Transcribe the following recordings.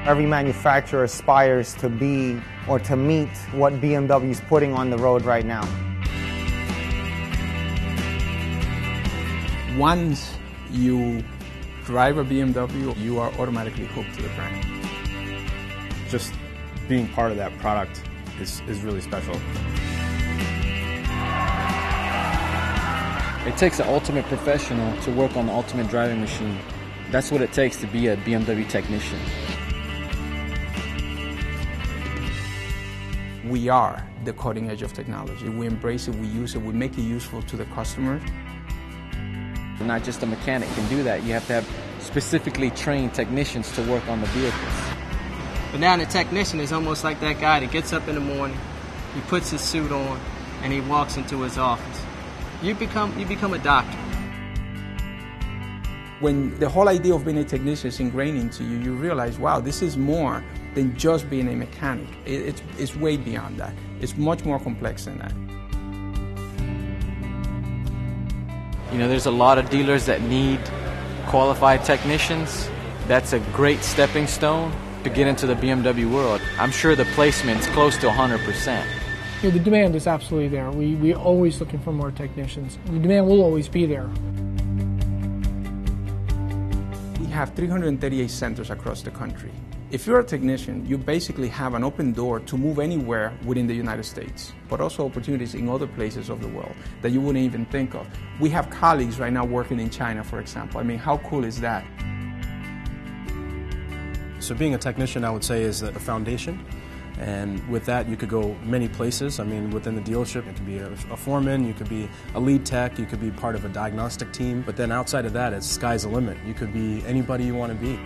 Every manufacturer aspires to be or to meet what BMW is putting on the road right now. Once you drive a BMW, you are automatically hooked to the brand. Just being part of that product is really special. It takes an ultimate professional to work on the ultimate driving machine. That's what it takes to be a BMW technician. We are the cutting edge of technology. We embrace it, we use it, we make it useful to the customer. Not just a mechanic can do that. You have to have specifically trained technicians to work on the vehicles. But now the technician is almost like that guy that gets up in the morning, he puts his suit on, and he walks into his office. You become a doctor. When the whole idea of being a technician is ingrained into you, you realize, wow, this is more than just being a mechanic. It's way beyond that. It's much more complex than that. You know, there's a lot of dealers that need qualified technicians. That's a great stepping stone to get into the BMW world. I'm sure the placement's close to 100%. You know, the demand is absolutely there. We're always looking for more technicians. The demand will always be there. We have 338 centers across the country. If you're a technician, you basically have an open door to move anywhere within the United States, but also opportunities in other places of the world that you wouldn't even think of. We have colleagues right now working in China, for example. I mean, how cool is that? So being a technician, I would say, is the foundation. And with that, you could go many places. I mean, within the dealership, it could be a foreman, you could be a lead tech, you could be part of a diagnostic team. But then outside of that, it's sky's the limit. You could be anybody you want to be.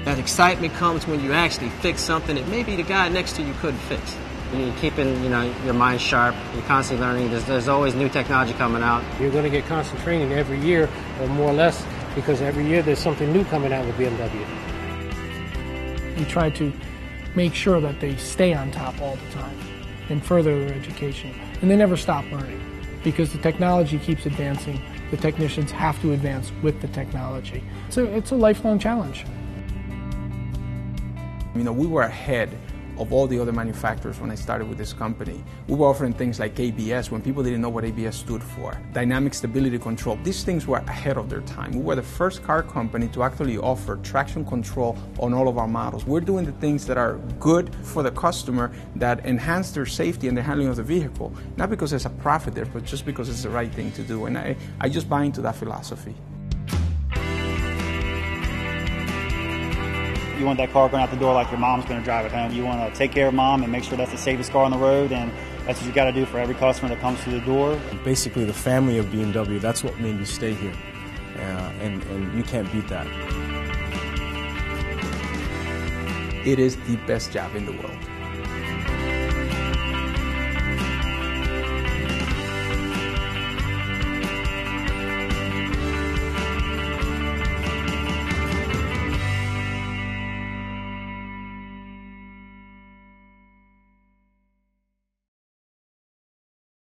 That excitement comes when you actually fix something that maybe the guy next to you couldn't fix. You're keeping, your mind sharp. You're constantly learning. There's always new technology coming out. You're going to get constant training every year, or more or less, because every year there's something new coming out with BMW. We try to make sure that they stay on top all the time and further their education. And they never stop learning because the technology keeps advancing. The technicians have to advance with the technology. So it's a lifelong challenge. You know, we were ahead of all the other manufacturers when I started with this company. We were offering things like ABS when people didn't know what ABS stood for. Dynamic stability control. These things were ahead of their time. We were the first car company to actually offer traction control on all of our models. We're doing the things that are good for the customer, that enhance their safety and the handling of the vehicle. Not because there's a profit there, but just because it's the right thing to do. And I just buy into that philosophy. You want that car going out the door like your mom's going to drive it home. You want to take care of mom and make sure that's the safest car on the road, and that's what you got to do for every customer that comes through the door. Basically, the family of BMW, that's what made me stay here, and you can't beat that. It is the best job in the world.